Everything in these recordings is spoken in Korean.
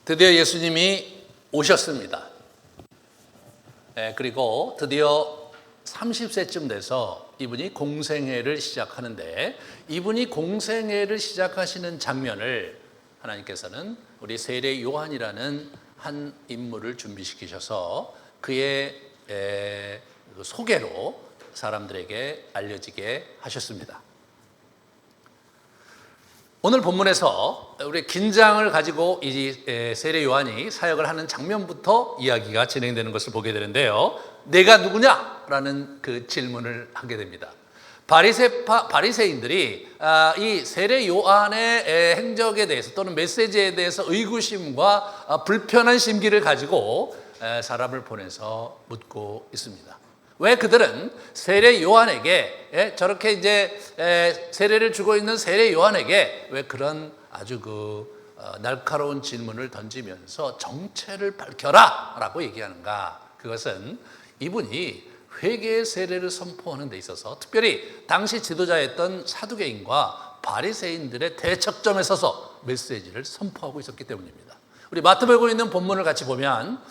드디어 예수님이 오셨습니다. 그리고 드디어 30세쯤 돼서 이분이 공생애를 시작하는데, 이분이 공생애를 시작하시는 장면을 하나님께서는 우리 세례 요한이라는 한 인물을 준비시키셔서 그의 소개로 사람들에게 알려지게 하셨습니다. 오늘 본문에서 우리 긴장을 가지고 이 세례 요한이 사역을 하는 장면부터 이야기가 진행되는 것을 보게 되는데요. 내가 누구냐라는 그 질문을 하게 됩니다. 바리새인들이 이 세례 요한의 행적에 대해서 또는 메시지에 대해서 의구심과 불편한 심기를 가지고 사람을 보내서 묻고 있습니다. 왜 그들은 세례 요한에게 저렇게 이제 세례를 주고 있는 세례 요한에게 왜 그런 아주 날카로운 질문을 던지면서 정체를 밝혀라라고 얘기하는가? 그것은 이분이 회개의 세례를 선포하는 데 있어서 특별히 당시 지도자였던 사두개인과 바리새인들의 대척점에 서서 메시지를 선포하고 있었기 때문입니다. 우리 마태복음에 있는 본문을 같이 보면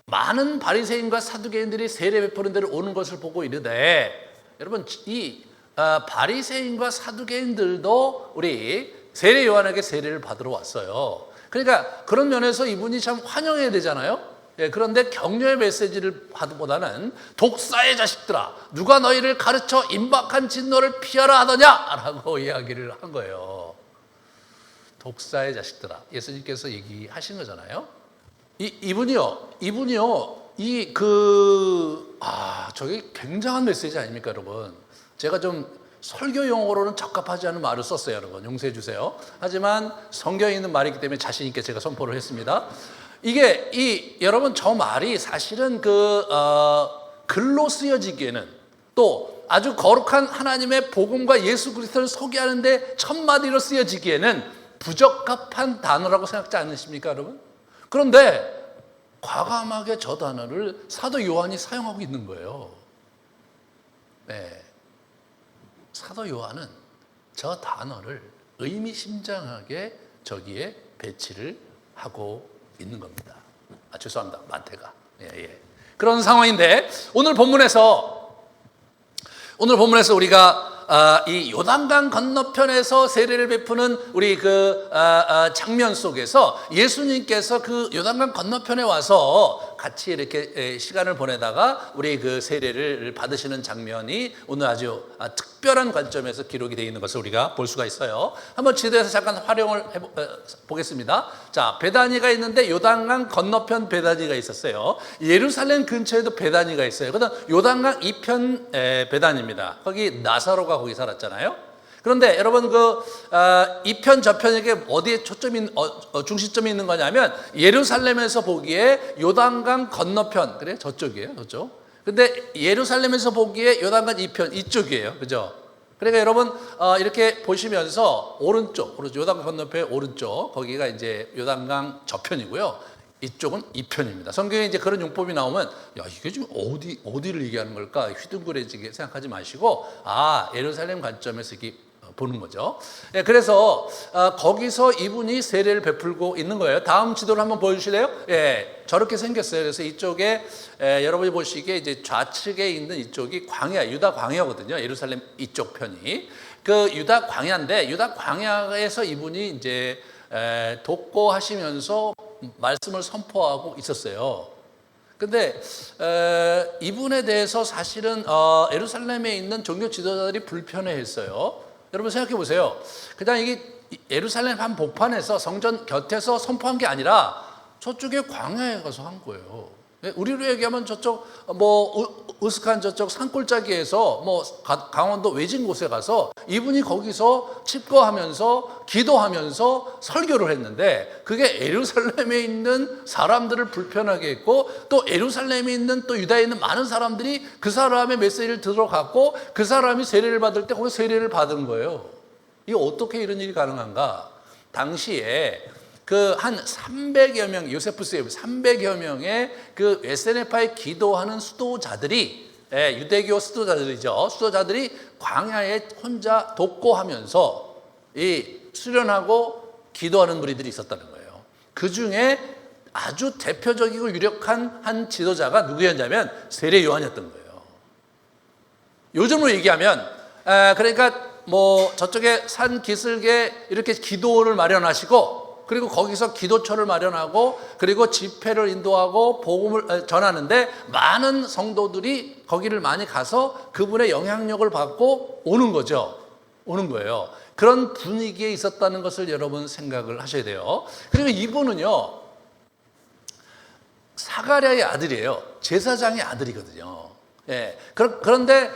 많은 바리새인과 사두개인들이 세례 베푸는 데를 오는 것을 보고 이르되, 여러분 이 바리새인과 사두개인들도 우리 세례 요한에게 세례를 받으러 왔어요. 그러니까 그런 면에서 이분이 참 환영해야 되잖아요. 그런데 격려의 메시지를 받보다는 독사의 자식들아, 누가 너희를 가르쳐 임박한 진노를 피하라 하더냐라고 이야기를 한 거예요. 독사의 자식들아, 예수님께서 얘기하신 거잖아요. 이분이요, 저게 굉장한 메시지 아닙니까, 여러분? 제가 좀 설교 용어로는 적합하지 않은 말을 썼어요, 여러분. 용서해 주세요. 하지만 성경에 있는 말이기 때문에 자신 있게 제가 선포를 했습니다. 여러분, 저 말이 사실은 글로 쓰여지기에는, 또 아주 거룩한 하나님의 복음과 예수 그리스도를 소개하는데 첫 마디로 쓰여지기에는 부적합한 단어라고 생각지 않으십니까, 여러분? 그런데 과감하게 저 단어를 사도 요한이 사용하고 있는 거예요. 네. 사도 요한은 저 단어를 의미심장하게 저기에 배치를 하고 있는 겁니다. 죄송합니다. 마태가. 그런 상황인데 오늘 본문에서 우리가 이 요단강 건너편에서 세례를 베푸는 우리 장면 속에서 예수님께서 그 요단강 건너편에 와서 같이 이렇게 시간을 보내다가 우리 그 세례를 받으시는 장면이 오늘 아주 특별한 관점에서 기록이 되어 있는 것을 우리가 볼 수가 있어요. 한번 지도에서 잠깐 활용을 보겠습니다. 자, 베다니가 있는데 요단강 건너편 베다니가 있었어요. 예루살렘 근처에도 베다니가 있어요. 그다음 요단강 이편 베다니입니다. 거기 나사로가 거기 살았잖아요. 그런데 여러분 이편 저편에게 어디에 중시점이 있는 거냐면 예루살렘에서 보기에 요단강 건너편, 그래 저쪽이에요, 저쪽. 근데 예루살렘에서 보기에 요단강 이편 이쪽이에요, 그죠? 그러니까 여러분 이렇게 보시면서 오른쪽 요단강 건너편의 오른쪽 거기가 이제 요단강 저편이고요. 이쪽은 이편입니다. 성경에 이제 그런 용법이 나오면 이게 지금 어디를 얘기하는 걸까 휘둥그레지게 생각하지 마시고 예루살렘 관점에서 이렇게 보는 거죠. 그래서 거기서 이분이 세례를 베풀고 있는 거예요. 다음 지도를 한번 보여주실래요? 저렇게 생겼어요. 그래서 이쪽에 여러분이 보시기에 이제 좌측에 있는 이쪽이 광야, 유다 광야거든요. 예루살렘 이쪽 편이 그 유다 광야인데, 유다 광야에서 이분이 이제 독고하시면서 말씀을 선포하고 있었어요. 근데 이분에 대해서 사실은 예루살렘에 있는 종교 지도자들이 불편해했어요. 여러분 생각해 보세요. 그냥 이게 예루살렘 한 복판에서 성전 곁에서 선포한 게 아니라 저쪽에 광야에 가서 한 거예요. 우리로 얘기하면 저쪽 으슥한 저쪽 산골짜기에서 강원도 외진 곳에 가서 이분이 거기서 칩거하면서 기도하면서 설교를 했는데, 그게 예루살렘에 있는 사람들을 불편하게 했고, 또 예루살렘에 있는 또 유다에 있는 많은 사람들이 그 사람의 메시지를 들어갔고, 그 사람이 세례를 받을 때 거기서 세례를 받은 거예요. 이게 어떻게 이런 일이 가능한가? 당시에 한 300여 명, 요세푸스의 300여 명의 그 에세네파에 기도하는 수도자들이, 유대교 수도자들이죠. 수도자들이 광야에 혼자 독고하면서 수련하고 기도하는 무리들이 있었다는 거예요. 그 중에 아주 대표적이고 유력한 한 지도자가 누구였냐면 세례 요한이었던 거예요. 요즘으로 얘기하면 그러니까 뭐 저쪽에 산 기슭에 이렇게 기도원을 마련하시고 그리고 거기서 기도처를 마련하고 그리고 집회를 인도하고 복음을 전하는데 많은 성도들이 거기를 많이 가서 그분의 영향력을 받고 오는 거죠. 오는 거예요. 그런 분위기에 있었다는 것을 여러분 생각을 하셔야 돼요. 그리고 이분은요, 사가랴의 아들이에요. 제사장의 아들이거든요. 예. 그런데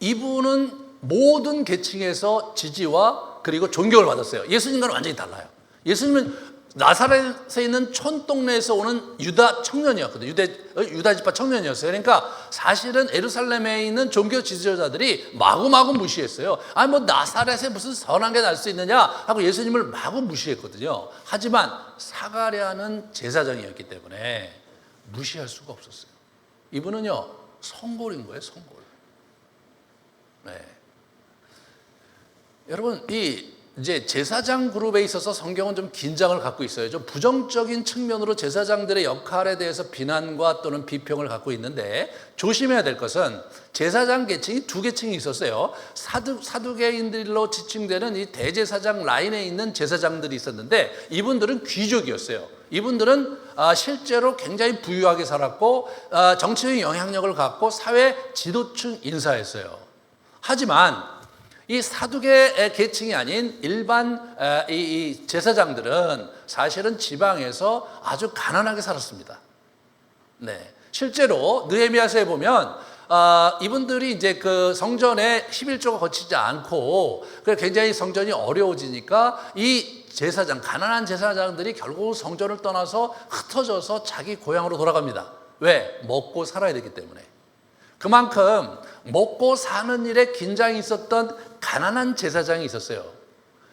이분은 모든 계층에서 지지와 그리고 존경을 받았어요. 예수님과는 완전히 달라요. 예수님은 나사렛에 있는 촌동네에서 오는 유다 청년이었거든요. 유다 지파 청년이었어요. 그러니까 사실은 예루살렘에 있는 종교 지도자들이 마구마구 무시했어요. 아니 뭐 나사렛에 무슨 선한 게 날 수 있느냐 하고 예수님을 마구 무시했거든요. 하지만 사가랴는 제사장이었기 때문에 무시할 수가 없었어요. 이분은요, 성골인 거예요, 성골. 네. 여러분, 이제 제사장 그룹에 있어서 성경은 좀 긴장을 갖고 있어요. 좀 부정적인 측면으로 제사장들의 역할에 대해서 비난과 또는 비평을 갖고 있는데 조심해야 될 것은 제사장 계층이 두 계층이 있었어요. 사두개인들로 지칭되는 이 대제사장 라인에 있는 제사장들이 있었는데 이분들은 귀족이었어요. 이분들은 실제로 굉장히 부유하게 살았고 정치적인 영향력을 갖고 사회 지도층 인사였어요. 하지만 이 사두개 계층이 아닌 일반 이 제사장들은 사실은 지방에서 아주 가난하게 살았습니다. 네, 실제로 느헤미야서에 보면 이분들이 이제 그 성전에 11조가 거치지 않고 굉장히 성전이 어려워지니까 이 제사장, 가난한 제사장들이 결국 성전을 떠나서 흩어져서 자기 고향으로 돌아갑니다. 왜? 먹고 살아야 되기 때문에. 그만큼 먹고 사는 일에 긴장이 있었던 가난한 제사장이 있었어요.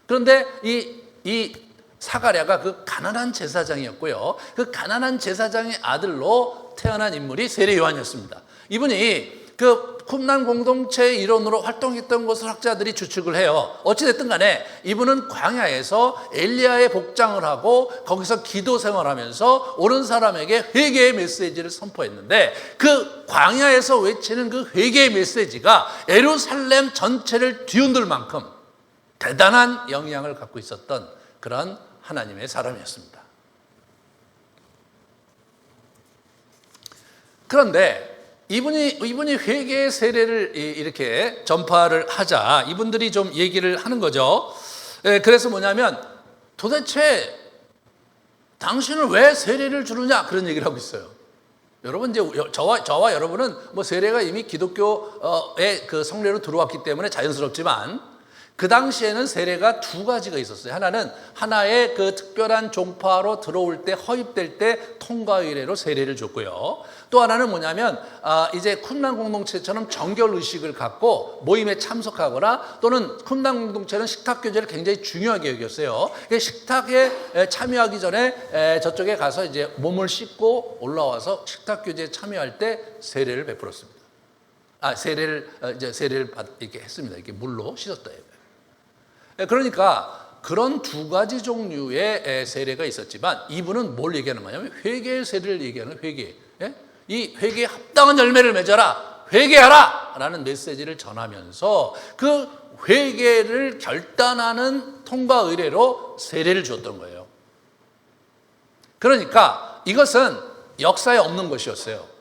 그런데 이 사가랴가 그 가난한 제사장이었고요. 그 가난한 제사장의 아들로 태어난 인물이 세례 요한이었습니다. 이분이 그 쿰란 공동체의 일원으로 활동했던 것을 학자들이 추측을 해요. 어찌됐든 간에 이분은 광야에서 엘리야의 복장을 하고 거기서 기도 생활하면서 옳은 사람에게 회개의 메시지를 선포했는데 그 광야에서 외치는 그 회개의 메시지가 예루살렘 전체를 뒤흔들 만큼 대단한 영향을 갖고 있었던 그런 하나님의 사람이었습니다. 그런데 이분이 회개의 세례를 이렇게 전파를 하자 이분들이 좀 얘기를 하는 거죠. 그래서 뭐냐면 도대체 당신은 왜 세례를 주느냐 그런 얘기를 하고 있어요. 여러분 이제 저와 여러분은 뭐 세례가 이미 기독교의 그 성례로 들어왔기 때문에 자연스럽지만 그 당시에는 세례가 두 가지가 있었어요. 하나는 하나의 그 특별한 종파로 들어올 때 허입될 때 통과 의례로 세례를 줬고요. 또 하나는 뭐냐면 이제 쿰란 공동체처럼 정결 의식을 갖고 모임에 참석하거나 또는 쿰란 공동체는 식탁 교제를 굉장히 중요하게 여겼어요. 식탁에 참여하기 전에 저쪽에 가서 이제 몸을 씻고 올라와서 식탁 교제에 참여할 때 세례를 베풀었습니다. 세례를 이렇게 했습니다. 이렇게 물로 씻었다. 그러니까 그런 두 가지 종류의 세례가 있었지만 이분은 뭘 얘기하는 거냐면 회개의 세례를 얘기하는 회개. 이 회개에 합당한 열매를 맺어라. 회개하라! 라는 메시지를 전하면서 그 회개를 결단하는 통과 의례로 세례를 주었던 거예요. 그러니까 이것은 역사에 없는 것이었어요.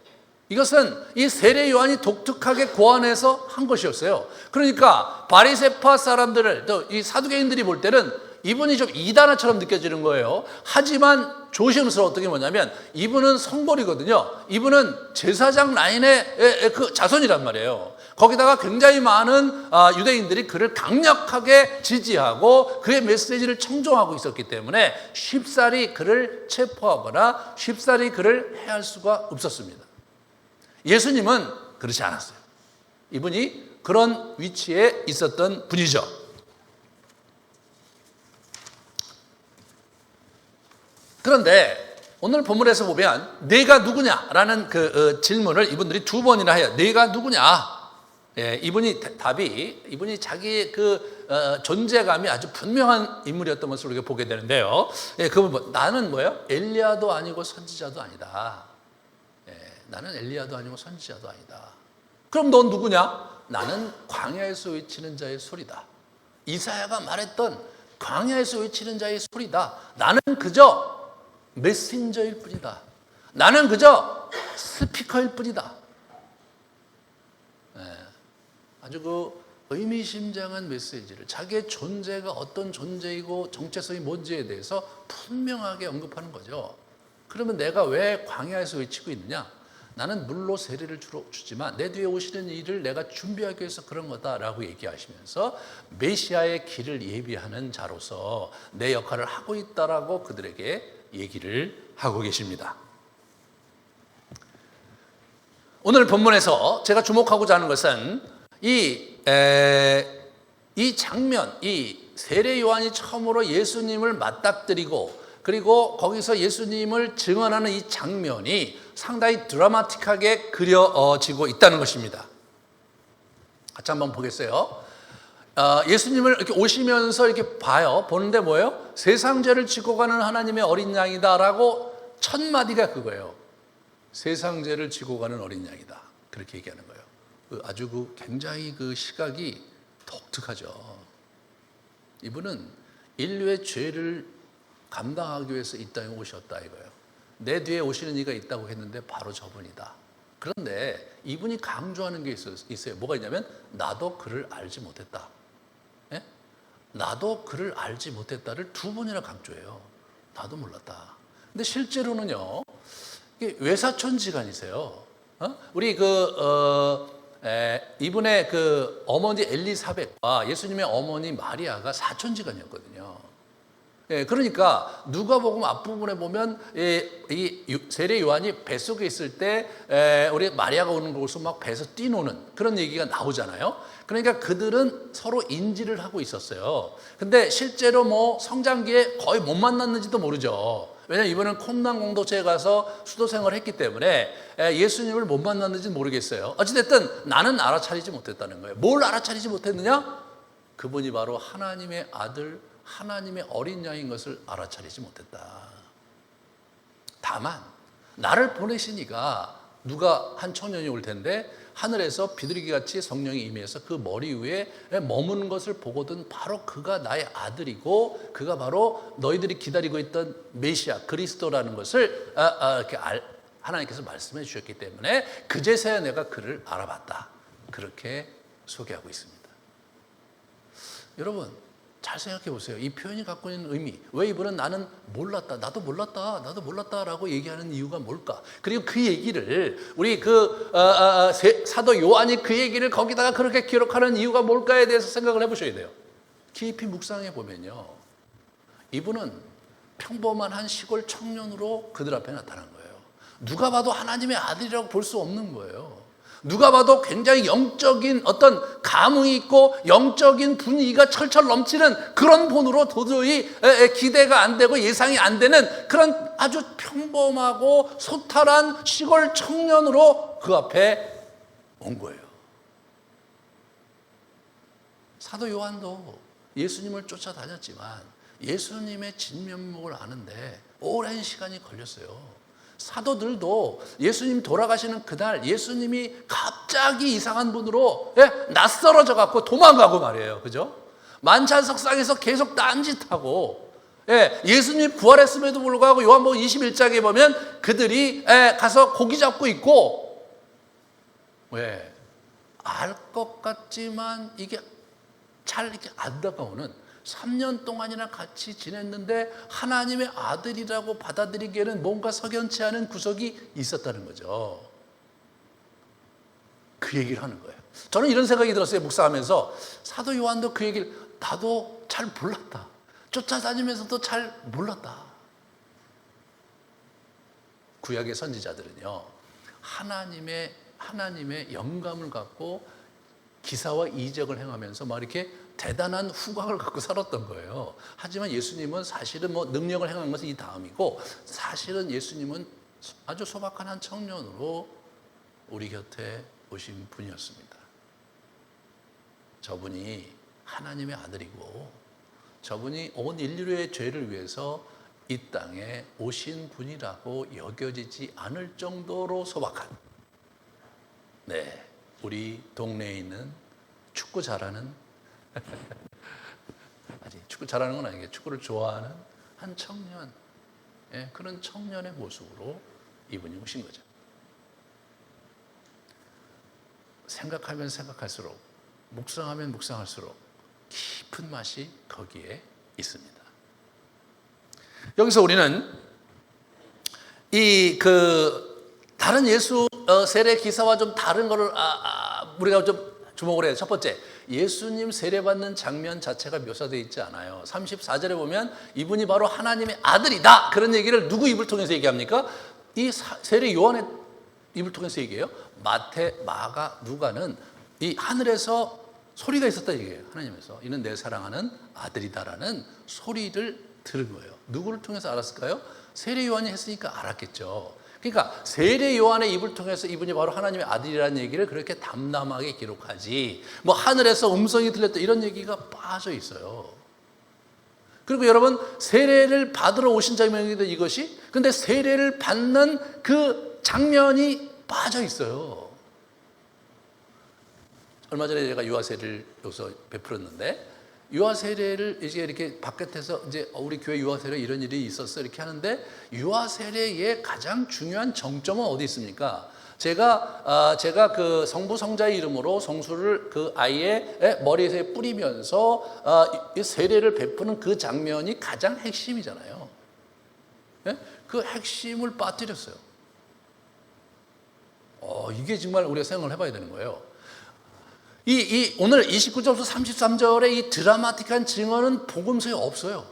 이것은 이 세례 요한이 독특하게 고안해서 한 것이었어요. 그러니까 바리새파 사람들을 또 이 사두개인들이 볼 때는 이분이 좀 이단아처럼 느껴지는 거예요. 하지만 조심스러웠던 게 뭐냐면 이분은 성골이거든요. 이분은 제사장 라인의 그 자손이란 말이에요. 거기다가 굉장히 많은 유대인들이 그를 강력하게 지지하고 그의 메시지를 청종하고 있었기 때문에 쉽사리 그를 체포하거나 쉽사리 그를 해할 수가 없었습니다. 예수님은 그렇지 않았어요. 이분이 그런 위치에 있었던 분이죠. 그런데 오늘 본문에서 보면 내가 누구냐라는 그 질문을 이분들이 두 번이나 해요. 내가 누구냐? 이분이 자기의 존재감이 아주 분명한 인물이었던 것을 우리가 보게 되는데요. 그분 나는 뭐예요? 엘리야도 아니고 선지자도 아니다. 나는 엘리야도 아니고 선지자도 아니다. 그럼 넌 누구냐? 나는 광야에서 외치는 자의 소리다. 이사야가 말했던 광야에서 외치는 자의 소리다. 나는 그저 메신저일 뿐이다. 나는 그저 스피커일 뿐이다. 아주 의미심장한 메시지를 자기의 존재가 어떤 존재이고 정체성이 뭔지에 대해서 분명하게 언급하는 거죠. 그러면 내가 왜 광야에서 외치고 있느냐? 나는 물로 세례를 주지만 내 뒤에 오시는 일을 내가 준비하기 위해서 그런 거다라고 얘기하시면서 메시아의 길을 예비하는 자로서 내 역할을 하고 있다라고 그들에게 얘기를 하고 계십니다. 오늘 본문에서 제가 주목하고자 하는 것은 이 장면, 이 세례 요한이 처음으로 예수님을 맞닥뜨리고 그리고 거기서 예수님을 증언하는 이 장면이 상당히 드라마틱하게 그려지고 있다는 것입니다. 같이 한번 보겠어요. 예수님을 이렇게 오시면서 이렇게 보는데 뭐예요? 세상 죄를 지고 가는 하나님의 어린 양이다라고 첫 마디가 그거예요. 세상 죄를 지고 가는 어린 양이다. 그렇게 얘기하는 거예요. 아주 굉장히 시각이 독특하죠. 이분은 인류의 죄를 감당하기 위해서 이 땅에 오셨다 이거예요. 내 뒤에 오시는 이가 있다고 했는데 바로 저분이다. 그런데 이분이 강조하는 게 있어요. 뭐가 있냐면 나도 그를 알지 못했다. 예? 나도 그를 알지 못했다를 두 번이나 강조해요. 나도 몰랐다. 근데 실제로는요. 이게 외사촌지간이세요. 우리 이분의 어머니 엘리사벳과 예수님의 어머니 마리아가 사촌지간이었거든요. 그러니까 누가복음 앞부분에 보면 이 세례 요한이 뱃속에 있을 때 우리 마리아가 오는 곳을 막 배에서 뛰노는 그런 얘기가 나오잖아요. 그러니까 그들은 서로 인지를 하고 있었어요. 근데 실제로 뭐 성장기에 거의 못 만났는지도 모르죠. 왜냐하면 이번엔 콤난 공동체에 가서 수도 생활을 했기 때문에 예수님을 못 만났는지 모르겠어요. 어찌됐든 나는 알아차리지 못했다는 거예요. 뭘 알아차리지 못했느냐? 그분이 바로 하나님의 아들, 하나님의 어린 양인 것을 알아차리지 못했다. 다만 나를 보내시니까 누가 한 청년이 올 텐데 하늘에서 비둘기같이 성령이 임해서 그 머리 위에 머무는 것을 보거든 바로 그가 나의 아들이고 그가 바로 너희들이 기다리고 있던 메시아 그리스도라는 것을 이렇게 하나님께서 말씀해 주셨기 때문에 그제서야 내가 그를 알아봤다. 그렇게 소개하고 있습니다. 여러분 잘 생각해 보세요. 이 표현이 갖고 있는 의미, 왜 이분은 나는 몰랐다, 나도 몰랐다라고 얘기하는 이유가 뭘까? 그리고 그 얘기를 우리 사도 요한이 그 얘기를 거기다가 그렇게 기록하는 이유가 뭘까에 대해서 생각을 해보셔야 돼요. 깊이 묵상해 보면요, 이분은 평범한 한 시골 청년으로 그들 앞에 나타난 거예요. 누가 봐도 하나님의 아들이라고 볼 수 없는 거예요. 누가 봐도 굉장히 영적인 어떤 감흥이 있고 영적인 분위기가 철철 넘치는 그런 분으로 도저히 기대가 안 되고 예상이 안 되는 그런 아주 평범하고 소탈한 시골 청년으로 그 앞에 온 거예요. 사도 요한도 예수님을 쫓아다녔지만 예수님의 진면목을 아는데 오랜 시간이 걸렸어요. 사도들도 예수님 돌아가시는 그날 예수님이 갑자기 이상한 분으로 낯설어져 갖고 도망가고 말이에요. 그죠? 만찬석상에서 계속 딴짓하고 예수님 부활했음에도 불구하고 요한복음 21장에 보면 그들이 가서 고기 잡고 있고 왜? 알 것 같지만 이게 잘 이렇게 안 다가오는 3년 동안이나 같이 지냈는데 하나님의 아들이라고 받아들이기에는 뭔가 석연치 않은 구석이 있었다는 거죠. 그 얘기를 하는 거예요. 저는 이런 생각이 들었어요. 묵상하면서 사도 요한도 그 얘기를 나도 잘 몰랐다. 쫓아다니면서도 잘 몰랐다. 구약의 선지자들은요, 하나님의 영감을 갖고 기사와 이적을 행하면서 막 이렇게 대단한 후광을 갖고 살았던 거예요. 하지만 예수님은 사실은 뭐 능력을 행한 것은 이 다음이고 사실은 예수님은 아주 소박한 한 청년으로 우리 곁에 오신 분이었습니다. 저분이 하나님의 아들이고 저분이 온 인류의 죄를 위해서 이 땅에 오신 분이라고 여겨지지 않을 정도로 소박한, 네, 우리 동네에 있는 축구 잘하는 아직 축구 잘하는 건 아니겠죠. 축구를 좋아하는 한 청년, 예, 그런 청년의 모습으로 이분이 오신 거죠. 생각하면 생각할수록, 묵상하면 묵상할수록 깊은 맛이 거기에 있습니다. 여기서 우리는 다른 예수 세례 기사와 좀 다른 거를 우리가 좀 주목을 해요. 첫 번째, 예수님 세례받는 장면 자체가 묘사되어 있지 않아요. 34절에 보면 이분이 바로 하나님의 아들이다, 그런 얘기를 누구 입을 통해서 얘기합니까? 이 세례 요한의 입을 통해서 얘기해요. 마태, 마가, 누가는 이 하늘에서 소리가 있었다 얘기해요. 하나님에서 이는 내 사랑하는 아들이다라는 소리를 들은 거예요. 누구를 통해서 알았을까요? 세례 요한이 했으니까 알았겠죠. 그러니까 세례 요한의 입을 통해서 이분이 바로 하나님의 아들이라는 얘기를 그렇게 담담하게 기록하지, 뭐 하늘에서 음성이 들렸다 이런 얘기가 빠져 있어요. 그리고 여러분, 세례를 받으러 오신 장면이기도 이것이, 근데 세례를 받는 그 장면이 빠져 있어요. 얼마 전에 제가 유아 세례를 여기서 베풀었는데, 유아 세례를 이제 이렇게 바깥에서 이제 우리 교회 유아 세례 이런 일이 있었어 이렇게 하는데, 유아 세례의 가장 중요한 정점은 어디 있습니까? 제가 그 성부 성자의 이름으로 성수를 그 아이의 머리에 뿌리면서 세례를 베푸는 그 장면이 가장 핵심이잖아요. 예? 그 핵심을 빠뜨렸어요. 이게 정말 우리가 생각을 해봐야 되는 거예요. 오늘 29절부터 33절의 이 드라마틱한 증언은 복음서에 없어요.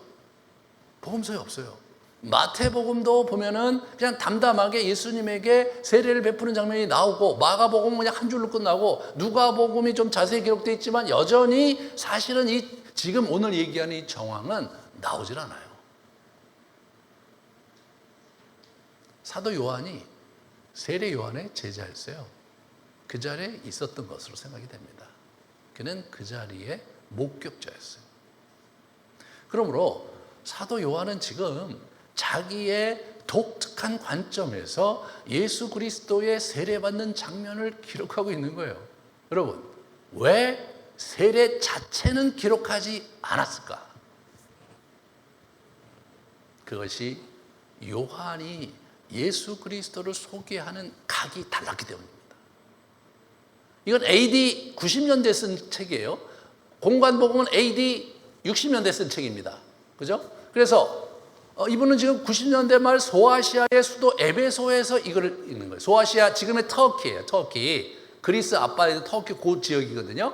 복음서에 없어요. 마태복음도 보면은 그냥 담담하게 예수님에게 세례를 베푸는 장면이 나오고, 마가복음은 그냥 한 줄로 끝나고, 누가복음이 좀 자세히 기록되어 있지만 여전히 사실은 지금 오늘 얘기하는 이 정황은 나오질 않아요. 사도 요한이 세례 요한의 제자였어요. 그 자리에 있었던 것으로 생각이 됩니다. 그는 그 자리에 목격자였어요. 그러므로 사도 요한은 지금 자기의 독특한 관점에서 예수 그리스도의 세례받는 장면을 기록하고 있는 거예요. 여러분, 왜 세례 자체는 기록하지 않았을까? 그것이 요한이 예수 그리스도를 소개하는 각이 달랐기 때문입니다. 이건 AD 90년대에 쓴 책이에요. 공관복음은 AD 60년대에 쓴 책입니다. 그죠? 그래서 이분은 지금 90년대 말 소아시아의 수도 에베소에서 이걸 읽는 거예요. 소아시아, 지금의 터키예요. 터키. 그리스 앞바다의 터키 그 지역이거든요.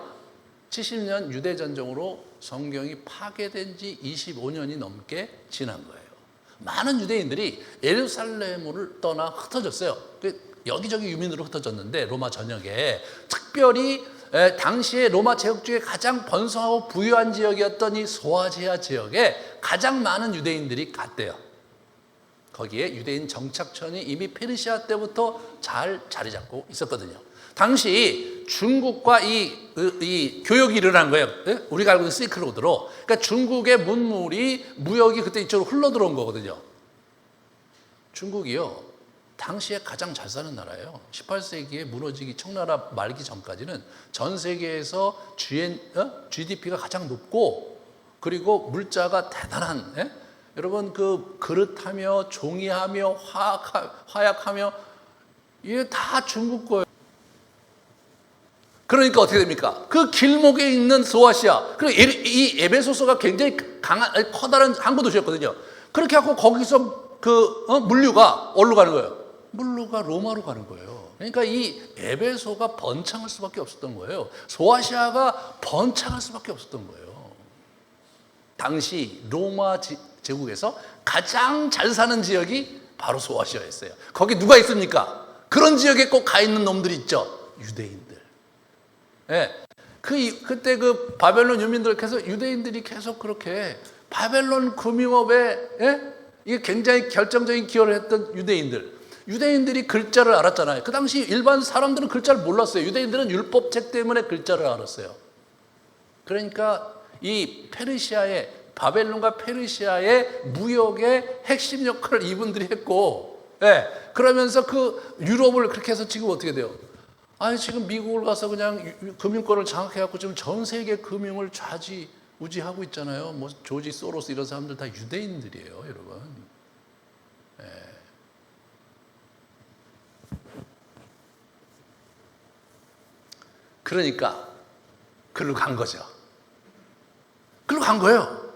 70년 유대전쟁으로 성경이 파괴된 지 25년이 넘게 지난 거예요. 많은 유대인들이 예루살렘을 떠나 흩어졌어요. 여기저기 유민으로 흩어졌는데, 로마 전역에 특별히 당시에 로마 제국 중에 가장 번성하고 부유한 지역이었던 이 소아시아 지역에 가장 많은 유대인들이 갔대요. 거기에 유대인 정착촌이 이미 페르시아 때부터 잘 자리 잡고 있었거든요. 당시 중국과 이 교역이 일어난 거예요. 우리가 알고 있는 실크로드로. 그러니까 중국의 문물이, 무역이 그때 이쪽으로 흘러 들어온 거거든요. 중국이요, 당시에 가장 잘 사는 나라예요. 18세기에 무너지기, 청나라 말기 전까지는 전 세계에서 GDP가 가장 높고, 그리고 물자가 대단한, 여러분 그 그릇하며 종이하며 화약하며 이게 다 중국 거예요. 그러니까 어떻게 됩니까? 그 길목에 있는 소아시아, 그리고 이 에베소서가 굉장히 강한, 커다란 항구 도시였거든요. 그렇게 하고 거기서 물류가 어디로 가는 거예요? 물류가 로마로 가는 거예요. 그러니까 이 에베소가 번창할 수밖에 없었던 거예요. 소아시아가 번창할 수밖에 없었던 거예요. 당시 로마 제국에서 가장 잘 사는 지역이 바로 소아시아였어요. 거기 누가 있습니까? 그런 지역에 꼭 가 있는 놈들이 있죠. 유대인들. 예. 그때 그 바벨론 유민들 계속, 유대인들이 계속 그렇게 바벨론 금융업에, 이게 굉장히 결정적인 기여를 했던 유대인들이 글자를 알았잖아요. 그 당시 일반 사람들은 글자를 몰랐어요. 유대인들은 율법책 때문에 글자를 알았어요. 그러니까 이 페르시아의 바벨론과 페르시아의 무역의 핵심 역할을 이분들이 했고, 예, 그러면서 그 유럽을 그렇게 해서 지금 어떻게 돼요? 아니 지금 미국을 가서 그냥 금융권을 장악해갖고 지금 전 세계 금융을 좌지우지하고 있잖아요. 뭐 조지 소로스 이런 사람들 다 유대인들이에요, 여러분. 예. 그러니까 글로 간 거죠. 글로 간 거예요.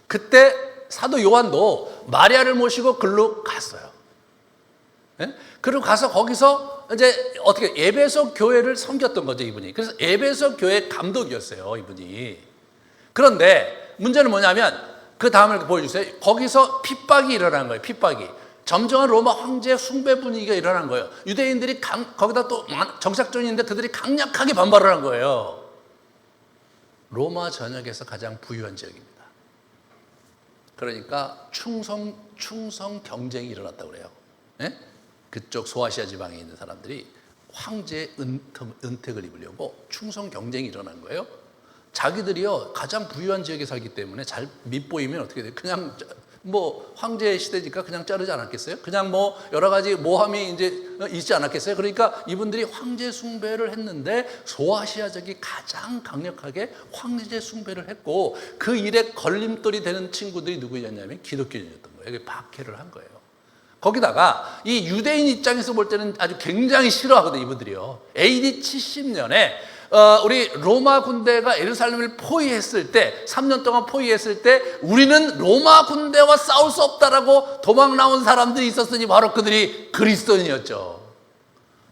그때 사도 요한도 마리아를 모시고 글로 갔어요. 예? 그리고 가서 거기서 이제 어떻게 에베소 교회를 섬겼던 거죠, 이분이. 그래서 에베소 교회 감독이었어요, 이분이. 그런데 문제는 뭐냐면 그 다음을 보여주세요. 거기서 핍박이 일어난 거예요, 핍박이. 점정한 로마 황제 숭배 분위기가 일어난 거예요. 유대인들이 거기다 또 정착존인데 그들이 강력하게 반발을 한 거예요. 로마 전역에서 가장 부유한 지역입니다. 그러니까 충성 경쟁이 일어났다고 그래요. 예? 그쪽 소아시아 지방에 있는 사람들이 황제의 은택을 입으려고 충성 경쟁이 일어난 거예요. 자기들이요 가장 부유한 지역에 살기 때문에 잘 밉보이면 어떻게 돼요? 그냥 뭐 황제 시대니까 그냥 자르지 않았겠어요? 그냥 뭐 여러 가지 모함이 이제 있지 않았겠어요? 그러니까 이분들이 황제 숭배를 했는데 소아시아적이 가장 강력하게 황제 숭배를 했고 그 일에 걸림돌이 되는 친구들이 누구였냐면 기독교인이었던 거예요. 박해를 한 거예요. 거기다가 이 유대인 입장에서 볼 때는 아주 굉장히 싫어하거든요, 이분들이요. AD 70년에 우리 로마 군대가 예루살렘을 포위했을 때 3년 동안 포위했을 때 우리는 로마 군대와 싸울 수 없다라고 도망 나온 사람들이 있었으니 바로 그들이 그리스도인이었죠.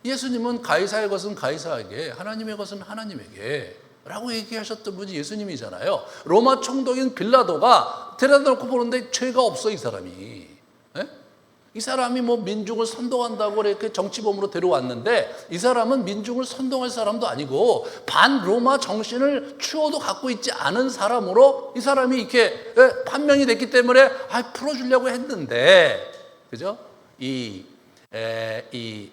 예수님은 가이사의 것은 가이사에게 하나님의 것은 하나님에게 라고 얘기하셨던 분이 예수님이잖아요. 로마 총독인 빌라도가 데려다 놓고 보는데 죄가 없어, 이 사람이. 이 사람이 뭐 민중을 선동한다고 이렇게 정치범으로 데려왔는데 이 사람은 민중을 선동할 사람도 아니고 반 로마 정신을 추호도 갖고 있지 않은 사람으로 이 사람이 이렇게 판명이 됐기 때문에 풀어주려고 했는데, 그죠? 이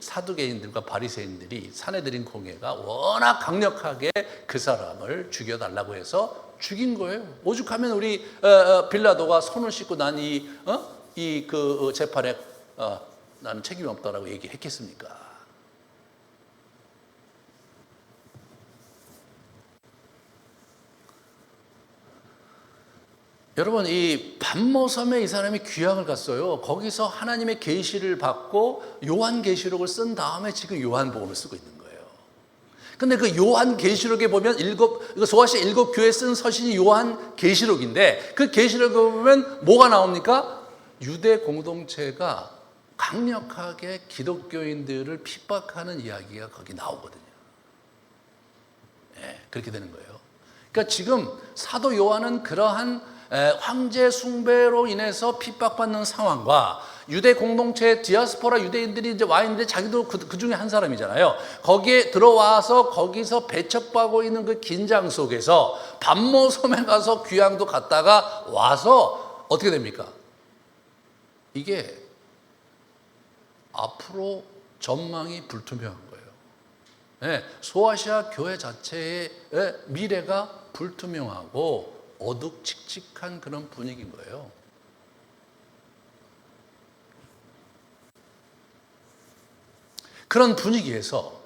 사두개인들과 바리새인들이 사내들인 공회가 워낙 강력하게 그 사람을 죽여달라고 해서 죽인 거예요. 오죽하면 우리 빌라도가 손을 씻고 난 이 재판에 나는 책임이 없다라고 얘기했겠습니까? 여러분, 이 반모섬에 이 사람이 귀향을 갔어요. 거기서 하나님의 계시를 받고 요한계시록을 쓴 다음에 지금 요한복음을 쓰고 있는 거예요. 근데 그 요한계시록에 보면 소아시아 7교회 쓴 서신이 요한계시록인데 그 계시록에 보면 뭐가 나옵니까? 유대 공동체가 강력하게 기독교인들을 핍박하는 이야기가 거기 나오거든요. 네, 그렇게 되는 거예요. 그러니까 지금 사도 요한은 그러한 황제 숭배로 인해서 핍박받는 상황과 유대 공동체 디아스포라 유대인들이 이제 와 있는데 자기도 그 중에 한 사람이잖아요. 거기에 들어와서 거기서 배척받고 있는 그 긴장 속에서 반모섬에 가서 귀향도 갔다가 와서 어떻게 됩니까? 이게 앞으로 전망이 불투명한 거예요. 네, 소아시아 교회 자체의 미래가 불투명하고 어둑칙칙한 그런 분위기인 거예요. 그런 분위기에서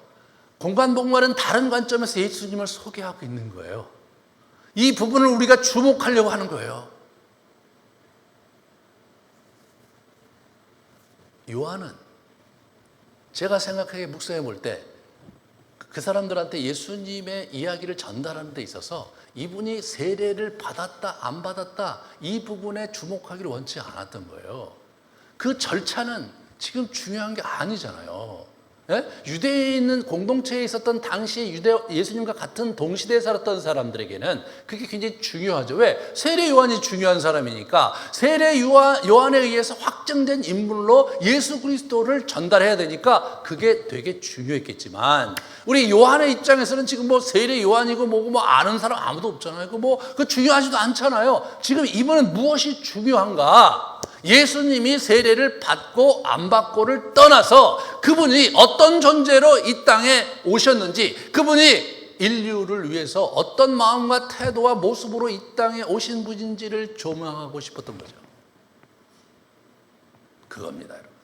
공관복말은 다른 관점에서 예수님을 소개하고 있는 거예요. 이 부분을 우리가 주목하려고 하는 거예요. 요한은 제가 생각하기에 묵상해 볼 때 그 사람들한테 예수님의 이야기를 전달하는 데 있어서 이분이 세례를 받았다 안 받았다 이 부분에 주목하기를 원치 않았던 거예요. 그 절차는 지금 중요한 게 아니잖아요. 예? 유대에 있는 공동체에 있었던 당시 예수님과 같은 동시대에 살았던 사람들에게는 그게 굉장히 중요하죠. 왜? 세례 요한이 중요한 사람이니까 세례 요한에 의해서 확정된 인물로 예수 그리스도를 전달해야 되니까 그게 되게 중요했겠지만 우리 요한의 입장에서는 지금 뭐 세례 요한이고 뭐고 뭐 아는 사람 아무도 없잖아요. 그 중요하지도 않잖아요. 지금 이번엔 무엇이 중요한가? 예수님이 세례를 받고 안 받고를 떠나서 그분이 어떤 존재로 이 땅에 오셨는지, 그분이 인류를 위해서 어떤 마음과 태도와 모습으로 이 땅에 오신 분인지를 조명하고 싶었던 거죠. 그겁니다, 여러분.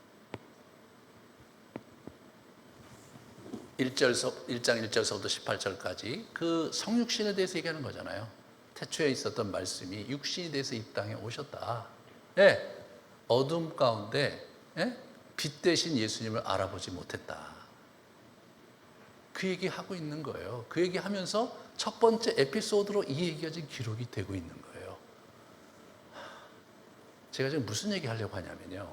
1장 1절서부터 18절까지 그 성육신에 대해서 얘기하는 거잖아요. 태초에 있었던 말씀이 육신이 돼서 이 땅에 오셨다. 예, 어둠 가운데 빛 대신 예수님을 알아보지 못했다. 그 얘기하고 있는 거예요. 그 얘기하면서 첫 번째 에피소드로 이 얘기가 지금 기록이 되고 있는 거예요. 제가 지금 무슨 얘기 하려고 하냐면요,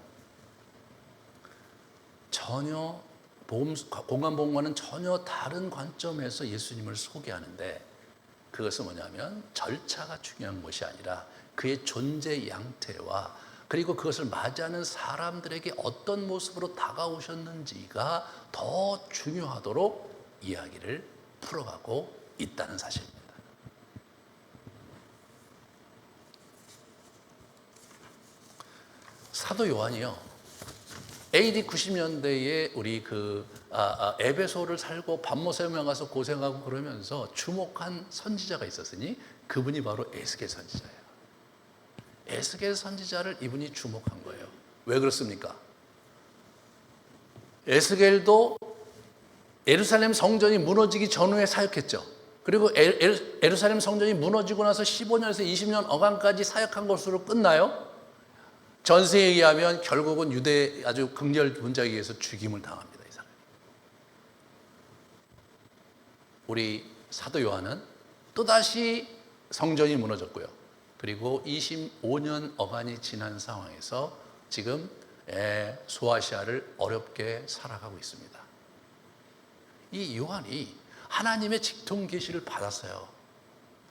전혀 공간복음과는 전혀 다른 관점에서 예수님을 소개하는데, 그것은 뭐냐면 절차가 중요한 것이 아니라 그의 존재 양태와 그리고 그것을 맞이하는 사람들에게 어떤 모습으로 다가오셨는지가 더 중요하도록 이야기를 풀어가고 있다는 사실입니다. 사도 요한이요, AD 90년대에 우리 에베소를 살고 밤모섬에 가서 고생하고 그러면서 주목한 선지자가 있었으니 그분이 바로 에스겔 선지자예요. 에스겔 선지자를 이분이 주목한 거예요. 왜 그렇습니까? 에스겔도 예루살렘 성전이 무너지기 전후에 사역했죠. 그리고 예루살렘 성전이 무너지고 나서 15년에서 20년 어간까지 사역한 것으로 끝나요. 전세에 의하면 결국은 유대 아주 극렬 분자에 의해서 죽임을 당합니다. 이 사람. 우리 사도 요한은 또다시 성전이 무너졌고요. 그리고 25년 어간이 지난 상황에서 지금 소아시아를 어렵게 살아가고 있습니다. 이 요한이 하나님의 직통 계시를 받았어요.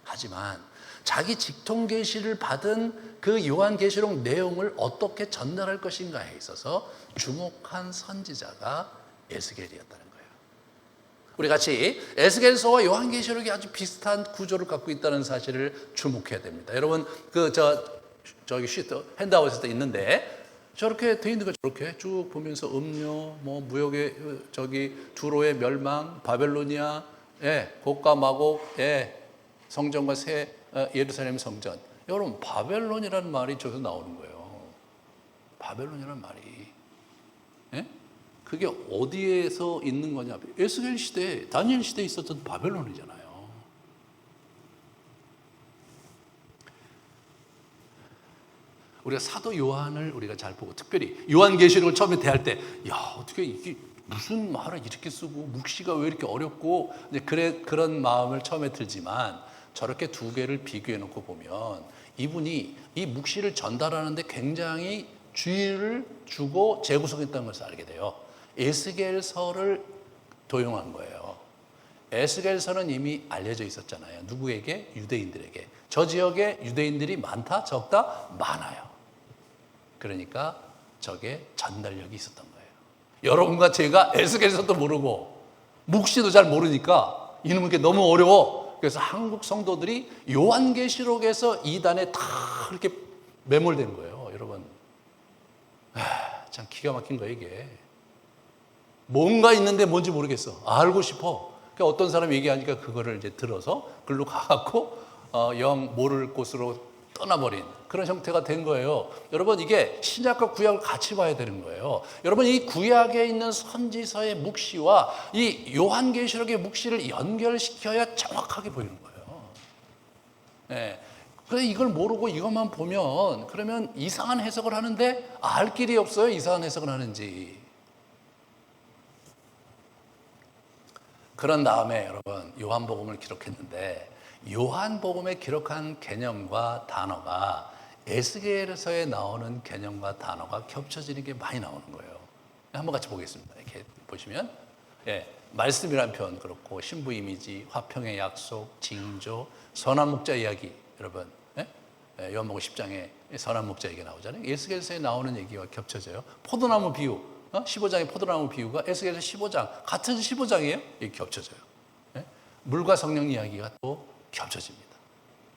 하지만 자기 직통 계시를 받은 그 요한 계시록 내용을 어떻게 전달할 것인가에 있어서 주목한 선지자가 에스겔이었다는 거예요. 우리 같이 에스겔서와 요한 계시록이 아주 비슷한 구조를 갖고 있다는 사실을 주목해야 됩니다. 여러분 저기 시트 핸드아웃에 있는데 저렇게 돼 있는 거 저렇게 쭉 보면서 음료, 무역의 두로의 멸망, 바벨로니아, 곡과 마곡, 성전과 새 예루살렘 성전. 여러분 바벨론이라는 말이 저기서 나오는 거예요. 바벨론이라는 말이. 그게 어디에서 있는 거냐? 에스겔 시대, 다니엘 시대에 있었던 바벨론이잖아요. 우리가 사도 요한을 우리가 잘 보고, 특별히 요한계시록을 처음에 대할 때, 어떻게 이게 무슨 말을 이렇게 쓰고 묵시가 왜 이렇게 어렵고, 이제 그런 마음을 처음에 들지만 저렇게 두 개를 비교해 놓고 보면 이분이 이 묵시를 전달하는데 굉장히 주의를 주고 재구성했다는 것을 알게 돼요. 에스겔서를 도용한 거예요. 에스겔서는 이미 알려져 있었잖아요. 누구에게? 유대인들에게. 저 지역에 유대인들이 많다? 적다? 많아요. 그러니까 저게 전달력이 있었던 거예요. 여러분과 제가 에스겔서도 모르고 묵시도 잘 모르니까 이놈에게 너무 어려워. 그래서 한국 성도들이 요한계시록에서 이단에 다 이렇게 매몰된 거예요. 여러분, 참 기가 막힌 거예요. 이게 뭔가 있는데 뭔지 모르겠어. 알고 싶어. 그러니까 어떤 사람이 얘기하니까 그거를 이제 들어서 글로 가갖고 영 모를 곳으로 떠나버린 그런 형태가 된 거예요. 여러분, 이게 신약과 구약을 같이 봐야 되는 거예요. 여러분, 이 구약에 있는 선지서의 묵시와 이 요한계시록의 묵시를 연결시켜야 정확하게 보이는 거예요. 그래서 이걸 모르고 이것만 보면 그러면 이상한 해석을 하는데 알 길이 없어요. 이상한 해석을 하는지. 그런 다음에 여러분, 요한복음을 기록했는데 요한복음에 기록한 개념과 단어가 에스겔서에 나오는 개념과 단어가 겹쳐지는 게 많이 나오는 거예요. 한번 같이 보겠습니다. 이렇게 보시면 말씀이란 표현 그렇고 신부 이미지, 화평의 약속, 징조, 선한 목자 이야기. 여러분 요한복음 10장에 선한 목자 얘기가 나오잖아요. 에스겔서에 나오는 얘기와 겹쳐져요. 포도나무 비유, 15장의 포도나무 비유가 에스겔서 15장 같은 15장이에요. 이게 겹쳐져요. 물과 성령 이야기가 또 겹쳐집니다.